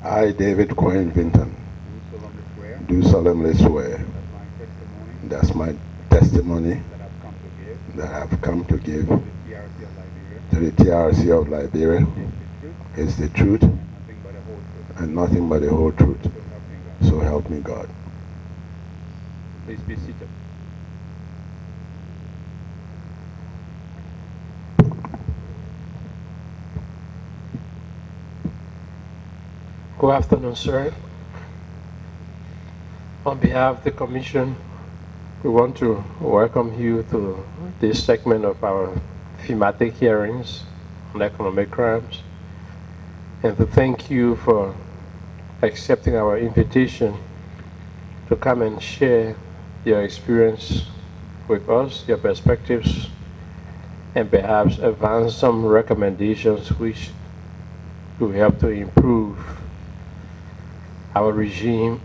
I, David Cohen Vinton, do solemnly swear do solemnly swear that my testimony that's my testimony that I've come to give that I've come to give to the TRC of Liberia to the TRC of Liberia is the is the truth truth and nothing but the whole truth. and nothing but the whole truth. So help me God. So help me God. Please be seated. Good afternoon, sir. On behalf of the Commission, we want to welcome you to this segment of our thematic hearings on economic crimes and to thank you for accepting our invitation to come and share your experience with us, your perspectives, and perhaps advance some recommendations which will help to improve our regime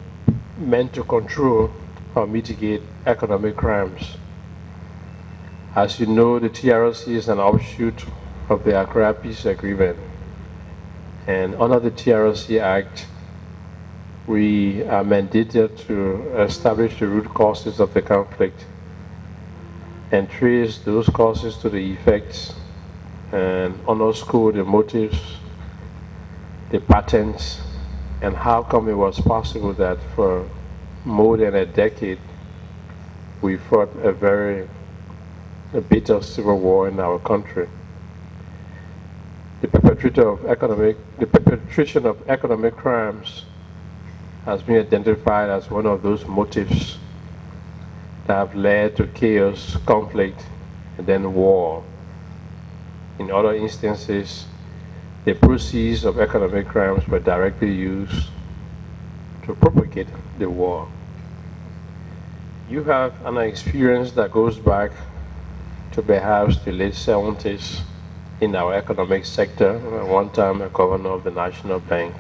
meant to control or mitigate economic crimes. As you know, the TRC is an offshoot of the Accra Peace Agreement. And under the TRC Act, we are mandated to establish the root causes of the conflict and trace those causes to the effects and underscore the motives, the patterns, and how come it was possible that for more than a decade we fought a bitter civil war in our country. The perpetration of economic crimes has been identified as one of those motives that have led to chaos, conflict, and then war. In other instances, the proceeds of economic crimes were directly used to propagate the war. You have an experience that goes back to perhaps the late 70s in our economic sector, at one time a governor of the National Bank.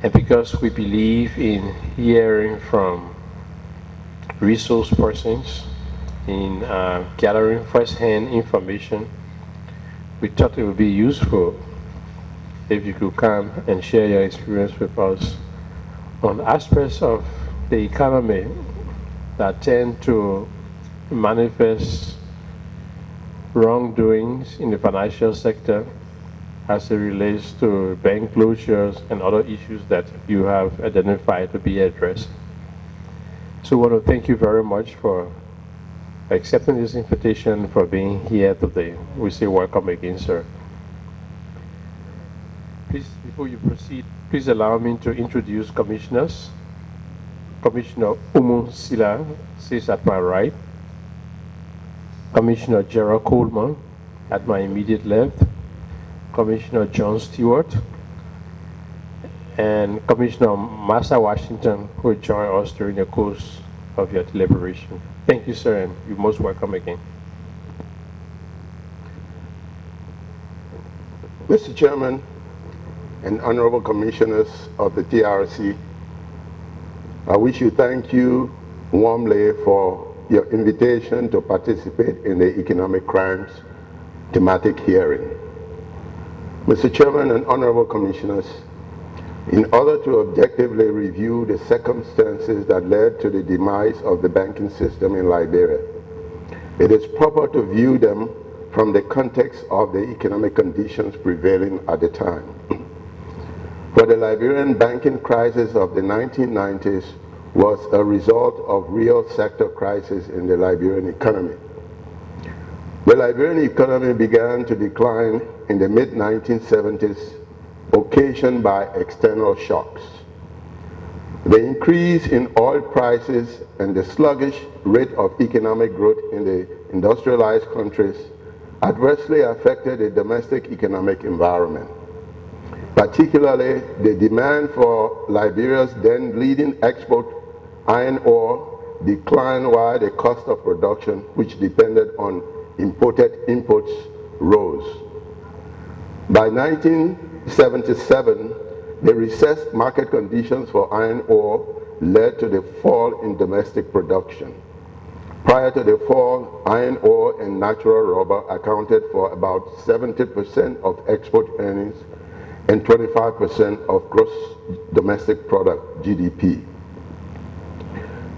And because we believe in hearing from resource persons, in gathering first-hand information, we thought it would be useful if you could come and share your experience with us on aspects of the economy that tend to manifest wrongdoings in the financial sector as it relates to bank closures and other issues that you have identified to be addressed. So I want to thank you very much for accepting this invitation, for being here today. We say welcome again, sir. Please, before you proceed, please allow me to introduce commissioners. Commissioner Umu Sila sits at my right. Commissioner Gerald Coleman at my immediate left. Commissioner John Stewart, and Commissioner Massa Washington, who will join us during the course of your deliberation. Thank you, sir, and you're most welcome again. Mr. Chairman and honorable commissioners of the TRC, I wish to thank you warmly for your invitation to participate in the economic crimes thematic hearing. Mr. Chairman and honorable commissioners, in order to objectively review the circumstances that led to the demise of the banking system in Liberia, it is proper to view them from the context of the economic conditions prevailing at the time. For the Liberian banking crisis of the 1990s was a result of real sector crisis in the Liberian economy. The Liberian economy began to decline in the mid-1970s, occasioned by external shocks. The increase in oil prices and the sluggish rate of economic growth in the industrialized countries adversely affected the domestic economic environment. Particularly, the demand for Liberia's then leading export iron ore declined while the cost of production, which depended on imported inputs, rose. By 1977, the recessed market conditions for iron ore led to the fall in domestic production. Prior to the fall, iron ore and natural rubber accounted for about 70% of export earnings, and 25% of gross domestic product, GDP.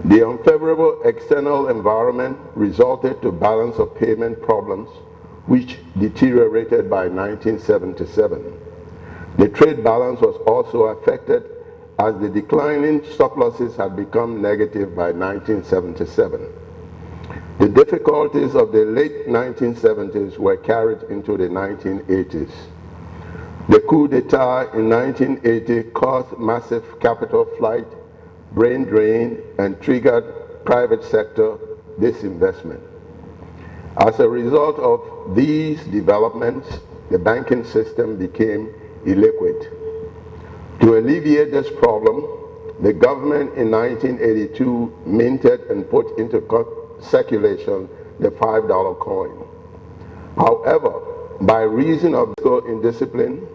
The unfavorable external environment resulted to balance of payment problems, which deteriorated by 1977. The trade balance was also affected as the declining surpluses had become negative by 1977. The difficulties of the late 1970s were carried into the 1980s. The coup d'etat in 1980 caused massive capital flight, brain drain, and triggered private sector disinvestment. As a result of these developments, the banking system became illiquid. To alleviate this problem, the government in 1982 minted and put into circulation the $5 coin. However, by reason of fiscal indiscipline,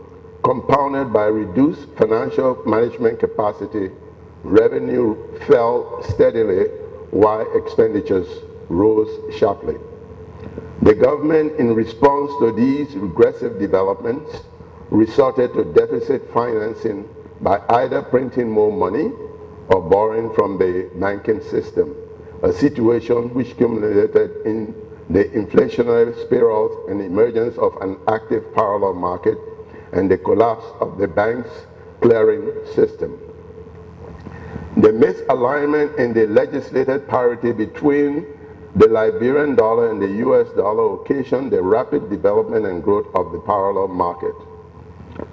compounded by reduced financial management capacity, revenue fell steadily while expenditures rose sharply. The government, in response to these regressive developments, resorted to deficit financing by either printing more money or borrowing from the banking system, a situation which culminated in the inflationary spirals and emergence of an active parallel market and the collapse of the bank's clearing system. The misalignment in the legislated parity between the Liberian dollar and the US dollar occasioned the rapid development and growth of the parallel market.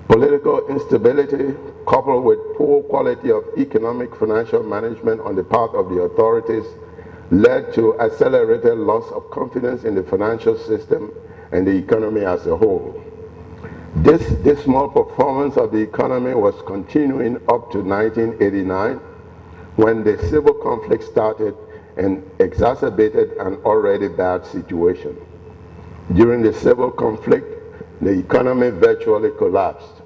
Political instability, coupled with poor quality of economic financial management on the part of the authorities, led to accelerated loss of confidence in the financial system and the economy as a whole. This dismal performance of the economy was continuing up to 1989, when the civil conflict started and exacerbated an already bad situation. During the civil conflict, the economy virtually collapsed,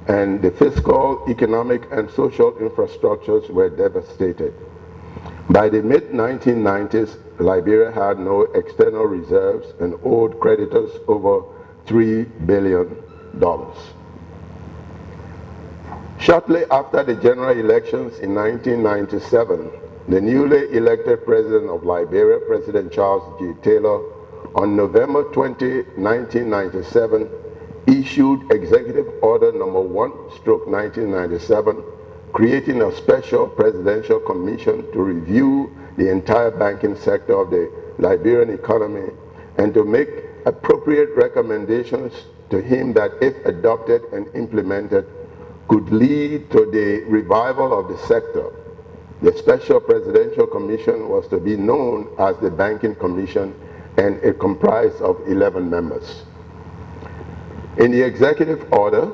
and the fiscal, economic, and social infrastructures were devastated. By the mid-1990s, Liberia had no external reserves and owed creditors over $3 billion. Shortly after the general elections in 1997, the newly elected president of Liberia, President Charles G. Taylor, on November 20, 1997, issued Executive Order Number 1/1997, creating a special presidential commission to review the entire banking sector of the Liberian economy and to make appropriate recommendations to him that, if adopted and implemented, could lead to the revival of the sector. The Special Presidential Commission was to be known as the Banking Commission, and it comprised of 11 members. In the executive order,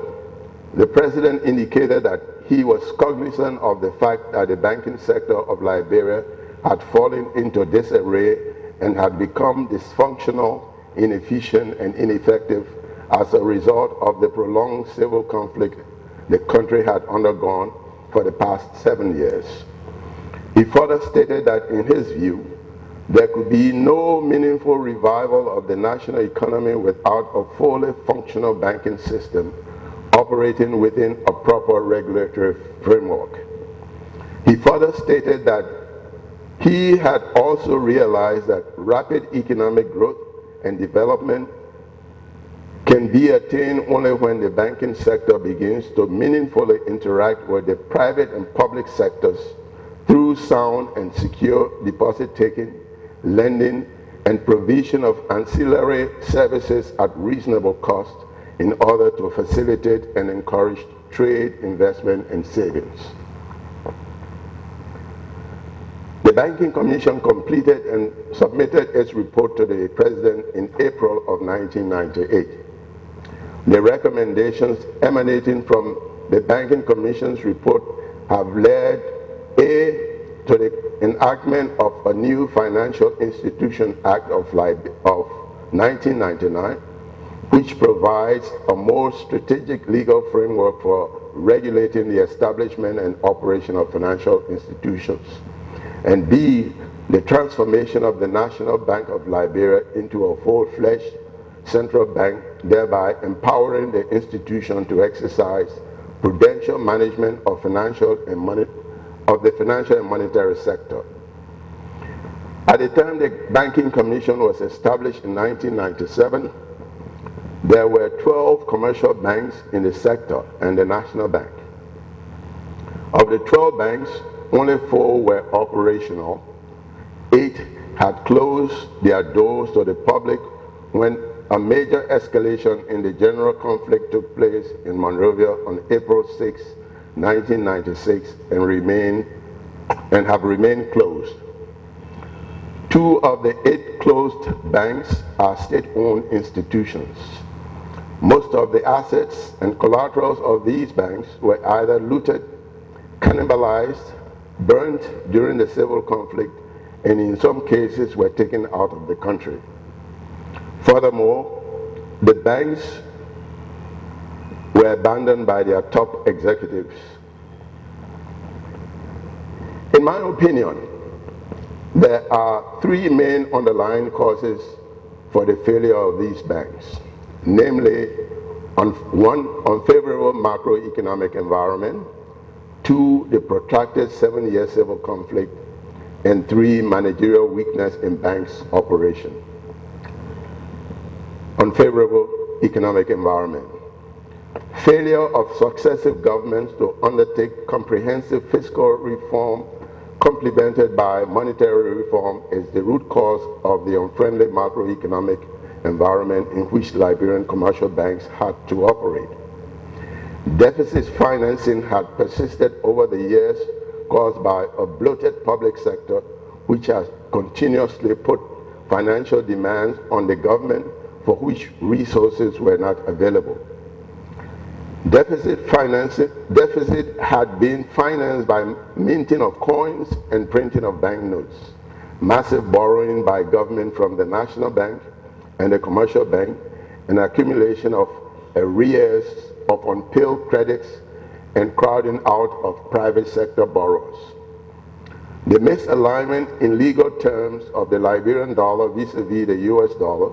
the President indicated that he was cognizant of the fact that the banking sector of Liberia had fallen into disarray and had become dysfunctional, inefficient, and ineffective as a result of the prolonged civil conflict the country had undergone for the past 7 years. He further stated that, in his view, there could be no meaningful revival of the national economy without a fully functional banking system operating within a proper regulatory framework. He further stated that he had also realized that rapid economic growth and development can be attained only when the banking sector begins to meaningfully interact with the private and public sectors through sound and secure deposit taking, lending, and provision of ancillary services at reasonable cost in order to facilitate and encourage trade, investment, and savings. The Banking Commission completed and submitted its report to the President in April of 1998. The recommendations emanating from the Banking Commission's report have led to the enactment of a new Financial Institution Act of 1999, which provides a more strategic legal framework for regulating the establishment and operation of financial institutions, and B, the transformation of the National Bank of Liberia into a full-fledged central bank thereby empowering the institution to exercise prudential management of the financial and monetary sector. At the time the Banking Commission was established in 1997, there were 12 commercial banks in the sector and the National Bank. Of the 12 banks, only 4 were operational. 8 had closed their doors to the public when a major escalation in the general conflict took place in Monrovia on April 6, 1996, and have remained closed. 2 of the 8 closed banks are state-owned institutions. Most of the assets and collaterals of these banks were either looted, cannibalized, burnt during the civil conflict, and in some cases were taken out of the country. Furthermore, the banks were abandoned by their top executives. In my opinion, there are 3 main underlying causes for the failure of these banks, namely, 1, unfavorable macroeconomic environment, 2, the protracted 7-year civil conflict, and 3, managerial weakness in banks' operation. Unfavorable economic environment. Failure of successive governments to undertake comprehensive fiscal reform complemented by monetary reform is the root cause of the unfriendly macroeconomic environment in which Liberian commercial banks had to operate. Deficit financing had persisted over the years, caused by a bloated public sector which has continuously put financial demands on the government for which resources were not available. Deficit had been financed by minting of coins and printing of banknotes, massive borrowing by government from the National Bank and the Commercial Bank, and accumulation of arrears of unpaid credits and crowding out of private sector borrowers. The misalignment in legal terms of the Liberian dollar vis-a-vis the US dollar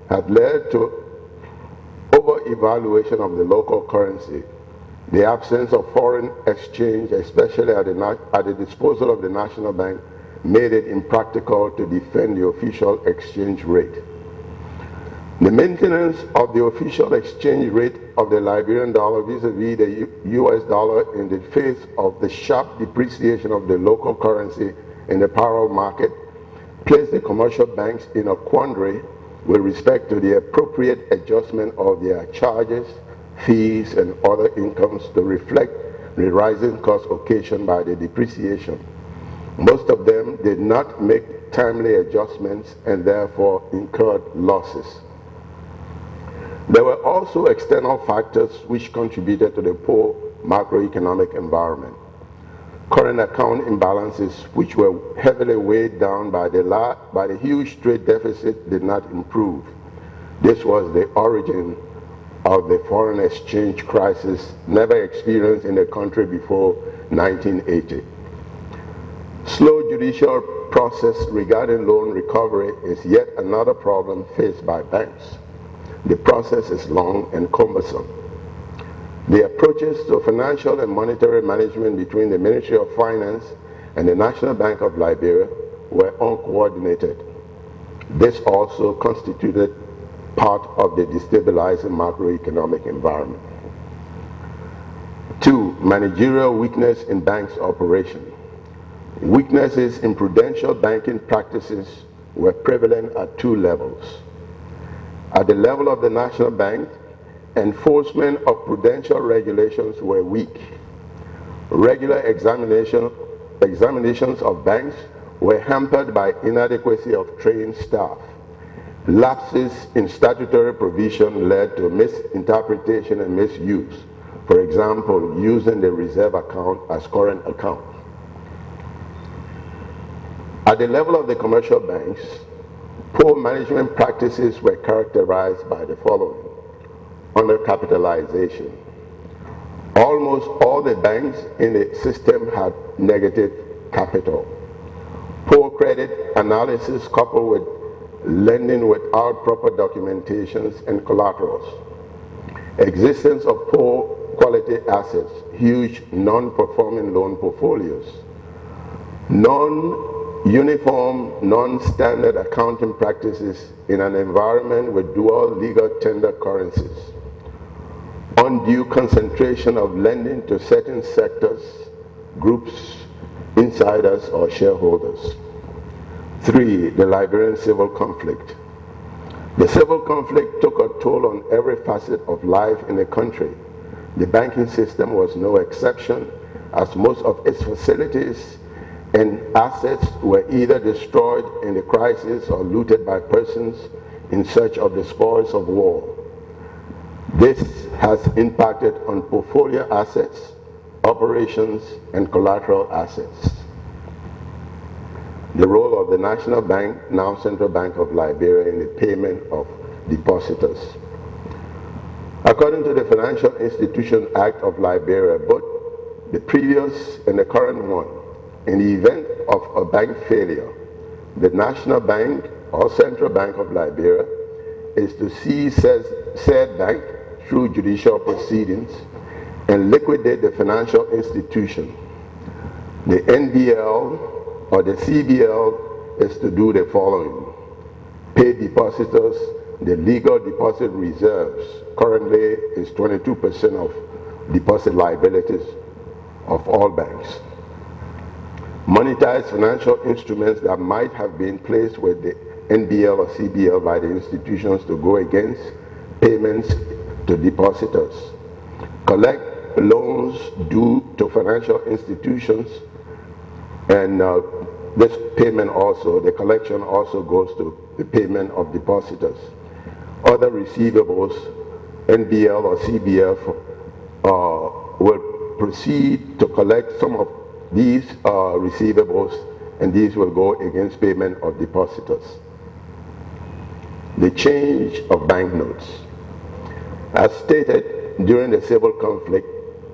had led to over-evaluation of the local currency. The absence of foreign exchange, especially at the disposal of the National Bank, made it impractical to defend the official exchange rate. The maintenance of the official exchange rate of the Liberian dollar vis-a-vis the US dollar in the face of the sharp depreciation of the local currency in the parallel market placed the commercial banks in a quandary with respect to the appropriate adjustment of their charges, fees, and other incomes to reflect the rising costs occasioned by the depreciation. Most of them did not make timely adjustments and therefore incurred losses. There were also external factors which contributed to the poor macroeconomic environment. Current account imbalances, which were heavily weighed down by the huge trade deficit, did not improve. This was the origin of the foreign exchange crisis never experienced in the country before 1980. Slow judicial process regarding loan recovery is yet another problem faced by banks. The process is long and cumbersome. The approaches to financial and monetary management between the Ministry of Finance and the National Bank of Liberia were uncoordinated. This also constituted part of the destabilizing macroeconomic environment. 2, managerial weakness in banks' operation. Weaknesses in prudential banking practices were prevalent at 2 levels. At the level of the National Bank, enforcement of prudential regulations were weak. Regular examinations of banks were hampered by inadequacy of trained staff. Lapses in statutory provision led to misinterpretation and misuse. For example, using the reserve account as current account. At the level of the commercial banks, poor management practices were characterized by the following. Undercapitalization. Almost all the banks in the system had negative capital. Poor credit analysis coupled with lending without proper documentations and collaterals, existence of poor quality assets, huge non-performing loan portfolios, non-uniform, non-standard accounting practices in an environment with dual legal tender currencies, undue concentration of lending to certain sectors, groups, insiders, or shareholders. 3, the Liberian civil conflict. The civil conflict took a toll on every facet of life in the country. The banking system was no exception, as most of its facilities and assets were either destroyed in the crisis or looted by persons in search of the spoils of war. This has impacted on portfolio assets, operations, and collateral assets. The role of the National Bank, now Central Bank of Liberia, in the payment of depositors. According to the Financial Institution Act of Liberia, both the previous and the current one, in the event of a bank failure, the National Bank or Central Bank of Liberia is to seize said bank through judicial proceedings and liquidate the financial institution. The NBL or the CBL is to do the following: pay depositors the legal deposit reserves. Currently is 22% of deposit liabilities of all banks. Monetize financial instruments that might have been placed with the NBL or CBL by the institutions to go against payments to depositors. Collect loans due to financial institutions, and this payment also, the collection also goes to the payment of depositors. Other receivables, NBL or CBF, will proceed to collect some of these receivables, and these will go against payment of depositors. The change of banknotes. As stated, during the civil conflict,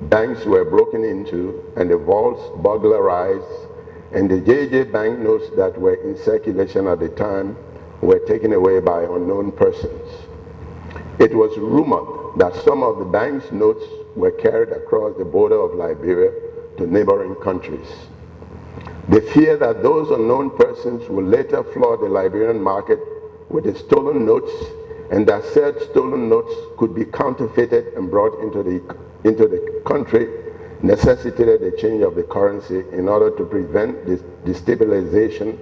banks were broken into and the vaults burglarized, and the JJ banknotes that were in circulation at the time were taken away by unknown persons. It was rumored that some of the bank's notes were carried across the border of Liberia to neighboring countries. The fear that those unknown persons would later flood the Liberian market with the stolen notes, and that said stolen notes could be counterfeited and brought into the country, necessitated a change of the currency in order to prevent the destabilization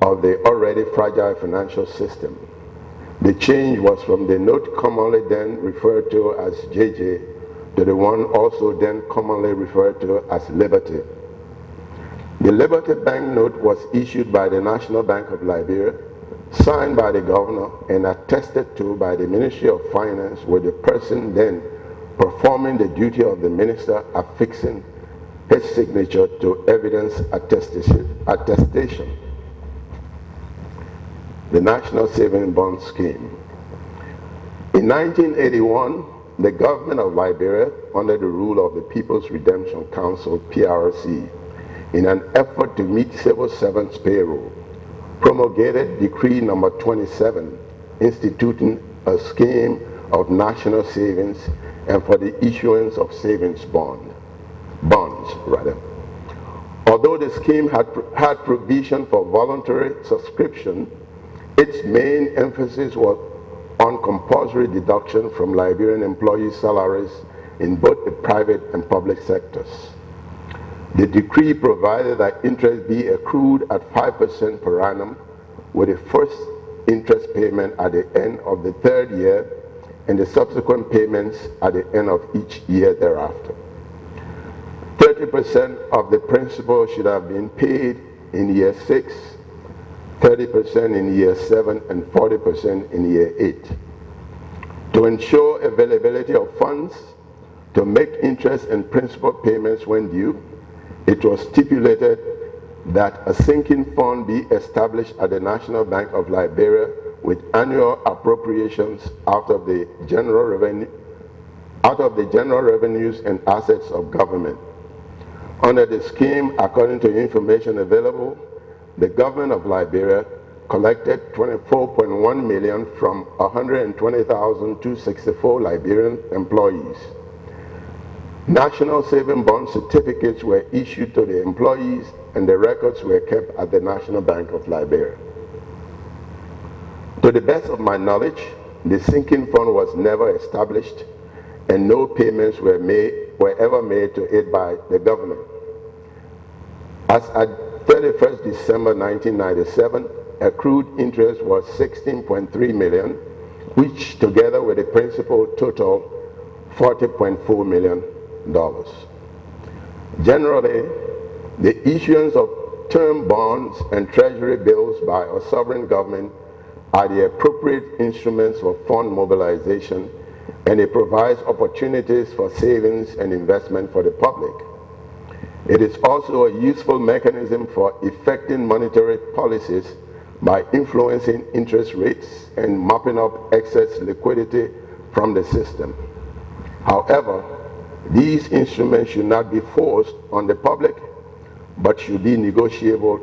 of the already fragile financial system. The change was from the note commonly then referred to as JJ to the one also then commonly referred to as Liberty. The Liberty banknote was issued by the National Bank of Liberia, signed by the governor, and attested to by the Ministry of Finance, with the person then performing the duty of the minister affixing his signature to evidence attestation. The National Savings Bond Scheme. In 1981, the government of Liberia, under the rule of the People's Redemption Council, PRC, in an effort to meet civil servants' payroll, promulgated Decree number 27, instituting a scheme of national savings and for the issuance of savings bonds. Although the scheme had provision for voluntary subscription, its main emphasis was on compulsory deduction from Liberian employees' salaries in both the private and public sectors. The decree provided that interest be accrued at 5% per annum, with the first interest payment at the end of the third year and the subsequent payments at the end of each year thereafter. 30% of the principal should have been paid in year 6, 30% in year 7, and 40% in year 8. To ensure availability of funds to make interest and principal payments when due, it was stipulated that a sinking fund be established at the National Bank of Liberia with annual appropriations out of the general revenues and assets of government. Under the scheme, according to information available, the government of Liberia collected 24.1 million from 120,264 Liberian employees. National saving bond certificates were issued to the employees and the records were kept at the National Bank of Liberia. To the best of my knowledge, the sinking fund was never established and no payments were ever made to it by the government. As at 31st December 1997, accrued interest was 16.3 million, which together with the principal totaled $40.4 million. Generally, the issuance of term bonds and treasury bills by a sovereign government are the appropriate instruments for fund mobilization, and it provides opportunities for savings and investment for the public. It is also a useful mechanism for effecting monetary policies by influencing interest rates and mopping up excess liquidity from the system. However, these instruments should not be forced on the public, but should be negotiable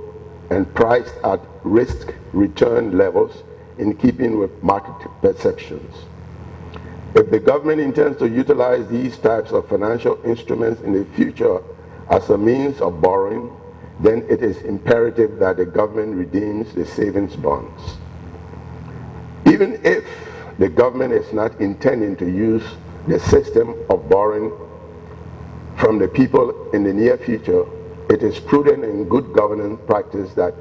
and priced at risk-return levels in keeping with market perceptions. If the government intends to utilize these types of financial instruments in the future as a means of borrowing, then it is imperative that the government redeems the savings bonds. Even if the government is not intending to use the system of borrowing from the people in the near future, it is prudent and good governance practice that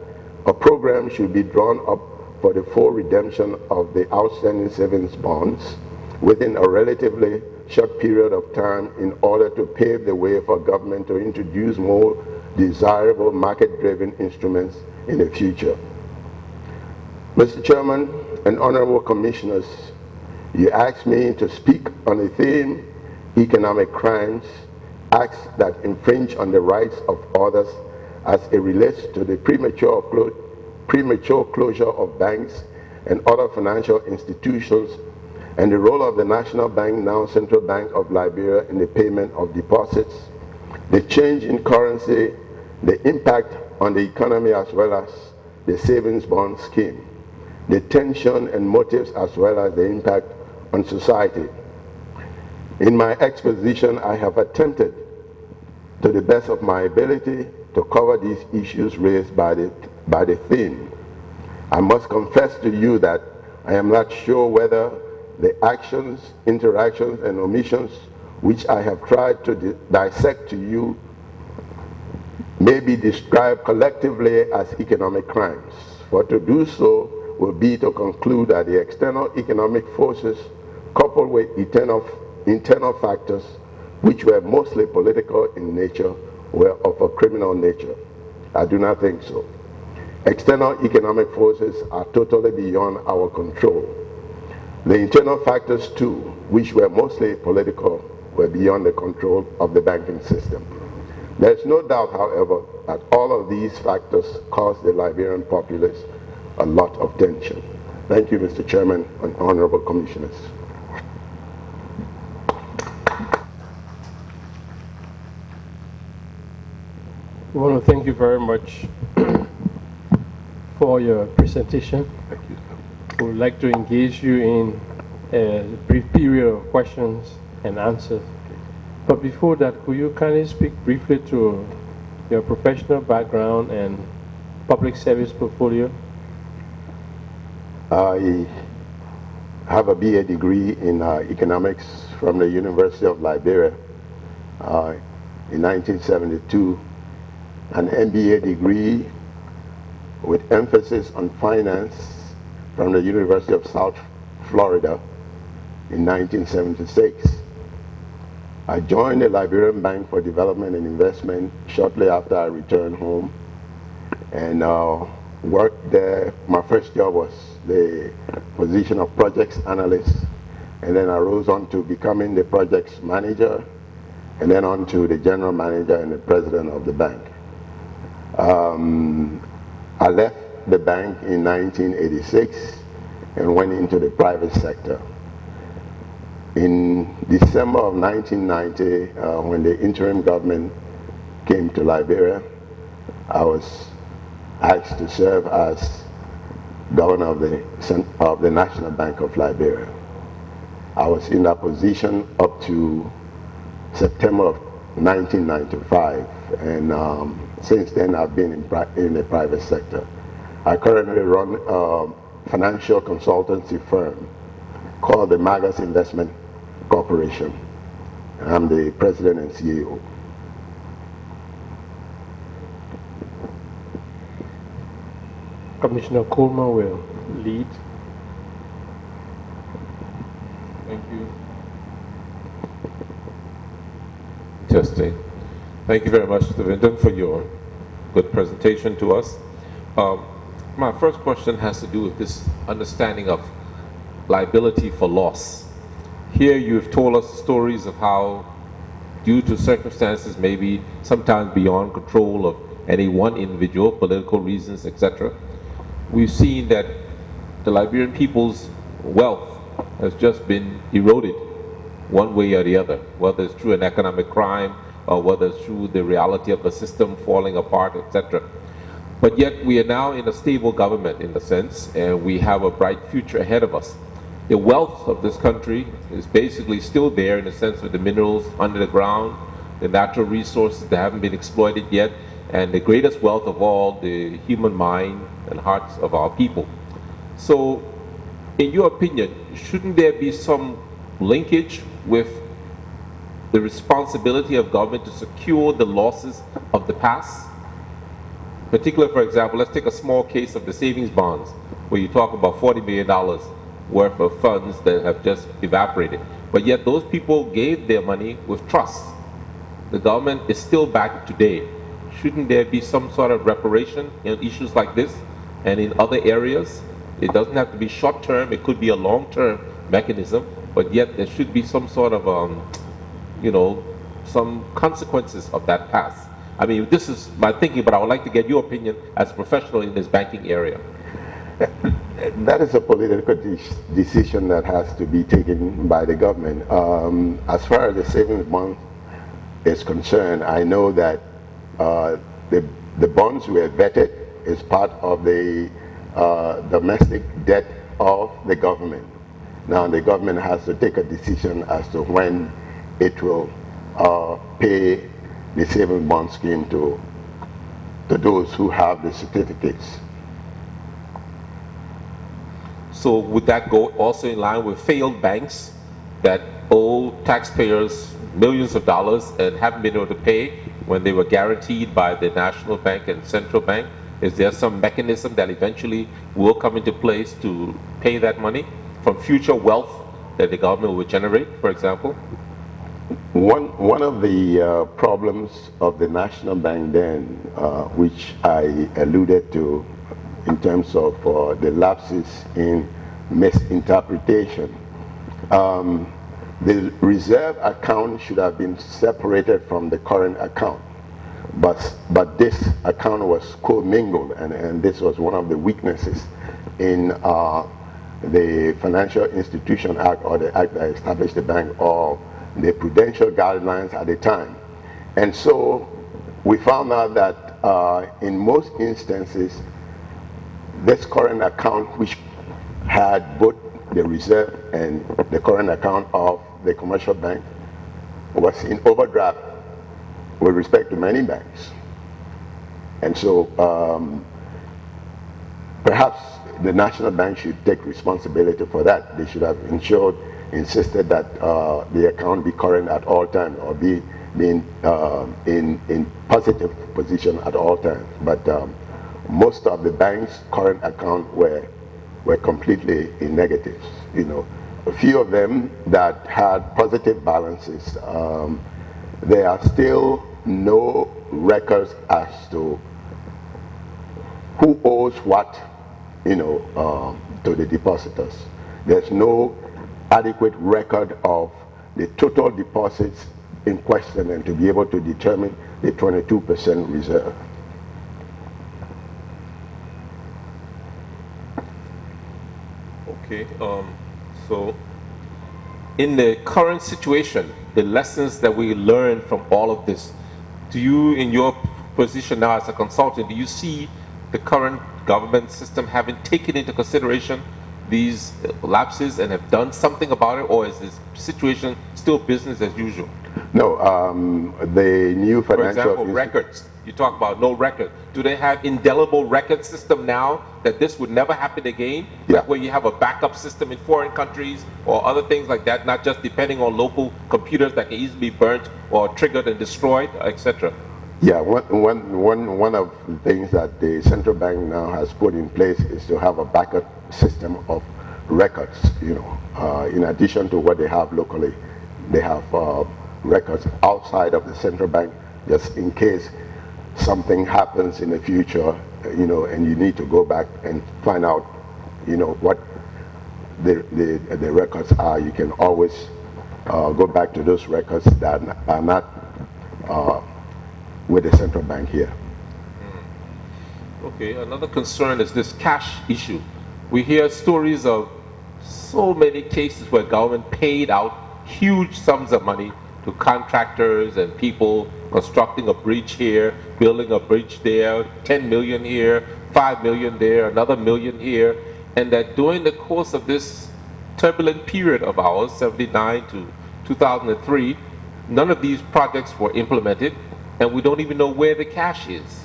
a program should be drawn up for the full redemption of the outstanding savings bonds within a relatively short period of time in order to pave the way for government to introduce more desirable market-driven instruments in the future. Mr. Chairman and Honorable Commissioners, you asked me to speak on the theme, economic crimes, acts that infringe on the rights of others as it relates to the premature closure of banks and other financial institutions, and the role of the National Bank, now Central Bank of Liberia, in the payment of deposits, the change in currency, the impact on the economy as well as the savings bond scheme, the tension and motives as well as the impact on society. In my exposition, I have attempted to the best of my ability to cover these issues raised by the theme. I must confess to you that I am not sure whether the actions, interactions, and omissions which I have tried to dissect to you may be described collectively as economic crimes. For to do so will be to conclude that the external economic forces coupled with internal factors which were mostly political in nature were of a criminal nature. I do not think so. External economic forces are totally beyond our control. The internal factors too, which were mostly political, were beyond the control of the banking system. There is no doubt, however, that all of these factors caused the Liberian populace a lot of tension. Thank you, Mr. Chairman and Honorable Commissioners. I want to thank you very much for your presentation. Thank you. We would like to engage you in a brief period of questions and answers. But before that, could you kindly speak briefly to your professional background and public service portfolio? I have a BA degree in economics from the University of Liberia in 1972, an MBA degree with emphasis on finance from the University of South Florida in 1976. I joined the Liberian Bank for Development and Investment shortly after I returned home and worked there. My first job was the position of projects analyst, and then I rose on to becoming the projects manager, and then on to the general manager and the president of the bank. I left the bank in 1986 and went into the private sector. In December of 1990, when the interim government came to Liberia, I was asked to serve as governor of the National Bank of Liberia. I was in that position up to September of 1995, and since then I've been in the private sector. I currently run a financial consultancy firm called the Magas Investment Corporation. I'm the president and CEO. Commissioner Coleman will lead. Thank you. Testing. Thank you very much, Mr. Vinton, for your good presentation to us. My first question has to do with this understanding of liability for loss. Here you've told us stories of how, due to circumstances maybe sometimes beyond control of any one individual, political reasons, etc., we've seen that the Liberian people's wealth has just been eroded one way or the other, whether it's through an economic crime or whether it's through the reality of the system falling apart, etc. But yet we are now in a stable government in a sense, and we have a bright future ahead of us. The wealth of this country is basically still there in the sense of the minerals under the ground, the natural resources that haven't been exploited yet, and the greatest wealth of all, the human mind and hearts of our people. So, in your opinion, shouldn't there be some linkage with the responsibility of government to secure the losses of the past? Particularly, for example, let's take a small case of the savings bonds, where you talk about $40 million worth of funds that have just evaporated. But yet those people gave their money with trust. The government is still back today. Shouldn't there be some sort of reparation in issues like this and in other areas? It doesn't have to be short-term, it could be a long-term mechanism, but yet there should be some sort of, some consequences of that past. I mean, this is my thinking, but I would like to get your opinion as a professional in this banking area. That is a political decision that has to be taken by the government. As far as the savings bond is concerned, I know that the bonds were vetted as part of the domestic debt of the government. Now the government has to take a decision as to when it will pay the savings bond scheme to those who have the certificates. So would that go also in line with failed banks that owe taxpayers millions of dollars and haven't been able to pay when they were guaranteed by the National Bank and Central Bank? Is there some mechanism that eventually will come into place to pay that money from future wealth that the government will generate, for example? One of the problems of the National Bank then, which I alluded to in terms of the lapses in misinterpretation, the reserve account should have been separated from the current account. But this account was commingled, and this was one of the weaknesses in the Financial Institution Act, or the act that established the bank, or the prudential guidelines at the time. And so we found out that in most instances, this current account, which had both the reserve and the current account of the commercial bank, was in overdraft with respect to many banks. And so perhaps the National Bank should take responsibility for that. They should have insisted that the account be current at all times, or be in positive position at all times. But most of the bank's current account were completely in negatives. A few of them that had positive balances, there are still no records as to who owes what, to the depositors. There's no adequate record of the total deposits in question, and to be able to determine the 22% reserve. Okay, so in the current situation, the lessons that we learned from all of this, do you, in your position now as a consultant, do you see the current government system haven't taken into consideration these lapses and have done something about it, or is this situation still business as usual? No, the new For financial... example, records. You talk about no record. Do they have indelible record system now that this would never happen again? Yeah. Like where you have a backup system in foreign countries or other things like that, not just depending on local computers that can easily be burnt or triggered and destroyed, etc. Yeah, one of the things that the central bank now has put in place is to have a backup system of records, you know, in addition to what they have locally. They have records outside of the central bank, just in case something happens in the future, you know, and you need to go back and find out, you know, what the records are. You can always go back to those records that are not with the central bank here. Okay, another concern is this cash issue. We hear stories of so many cases where government paid out huge sums of money to contractors and people constructing a bridge here, building a bridge there, 10 million here, 5 million there, another million here, and that during the course of this turbulent period of ours, 79 to 2003, none of these projects were implemented, and we don't even know where the cash is.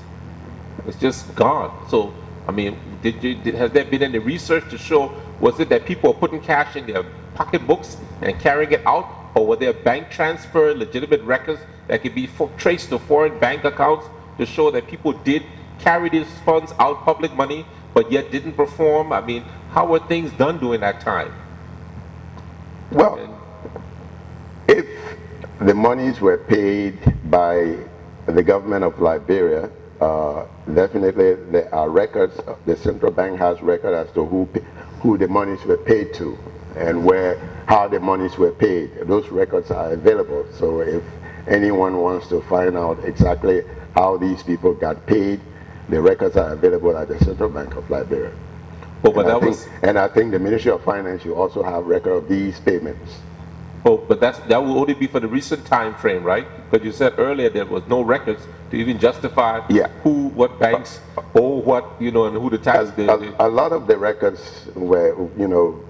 It's just gone. So, I mean, has there been any research to show, was it that people were putting cash in their pocketbooks and carrying it out, or were there bank transfer, legitimate records that could be traced to foreign bank accounts to show that people did carry these funds out, public money, but yet didn't perform? I mean, how were things done during that time? Well, if the monies were paid by the government of Liberia, definitely there are records. The central bank has record as to who the monies were paid to and how the monies were paid. Those records are available. So if anyone wants to find out exactly how these people got paid, the records are available at the Central Bank of Liberia. Oh, but and I think the Ministry of Finance should also have record of these payments. Oh, but that will only be for the recent time frame, right? Because you said earlier there was no records to even justify what banks owe what, you know, and who the tax did. A lot of the records were, you know,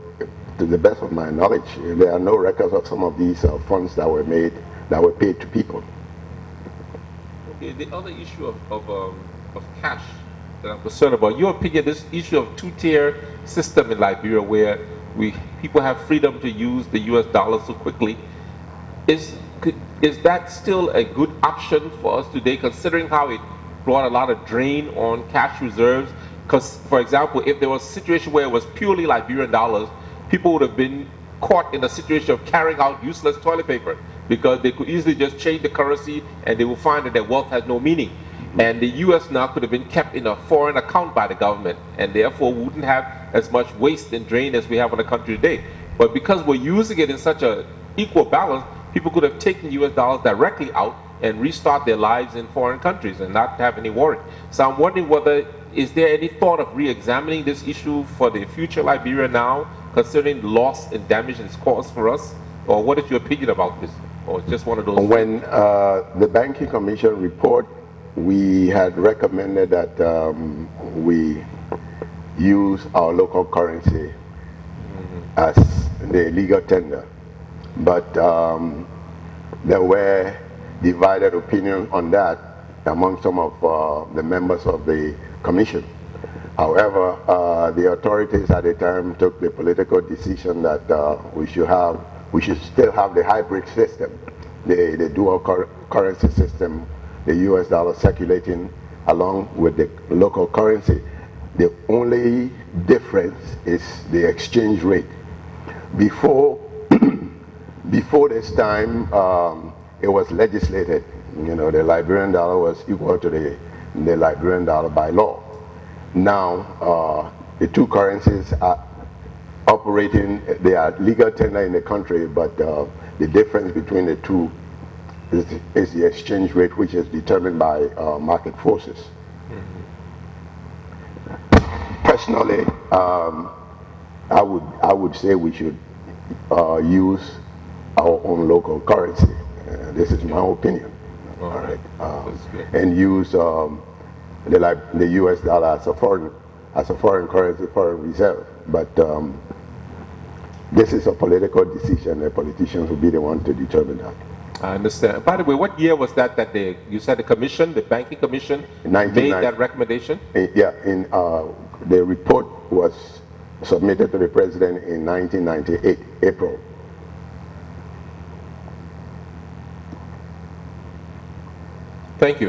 to the best of my knowledge, there are no records of some of these funds that were paid to people. Okay, the other issue of cash that I'm concerned about, your opinion, this issue of two-tier system in Liberia where people have freedom to use the US dollar so quickly, is that still a good option for us today, considering how it brought a lot of drain on cash reserves? Because, for example, if there was a situation where it was purely Liberian dollars, people would have been caught in a situation of carrying out useless toilet paper because they could easily just change the currency and they will find that their wealth has no meaning. And the US now could have been kept in a foreign account by the government and therefore wouldn't have as much waste and drain as we have in the country today. But because we're using it in such an equal balance, people could have taken US dollars directly out and restart their lives in foreign countries and not have any worry. So I'm wondering is there any thought of re-examining this issue for the future Liberia now, considering the loss and damage it's caused for us? Or what is your opinion about this? Or just one of those? When the Banking Commission report, we had recommended that we use our local currency as the legal tender. But there were divided opinions on that among some of the members of the commission. However, the authorities at the time took the political decision that we should still have the hybrid system, the dual currency system, the US dollar circulating along with the local currency. The only difference is the exchange rate. Before this time, it was legislated. You know, the Liberian dollar was equal to the Liberian dollar by law. Now, the two currencies are operating, they are legal tender in the country, but the difference between the two is the exchange rate, which is determined by market forces. Personally, I would say we should use our own local currency. This is my opinion. All right, and use the US dollar as a foreign as a foreign currency, foreign reserve. But this is a political decision. The politicians will be the one to determine that. I understand. By the way, what year was that you said the commission, the banking commission, made that recommendation? Yeah, the report was submitted to the president in 1998, April. Thank you.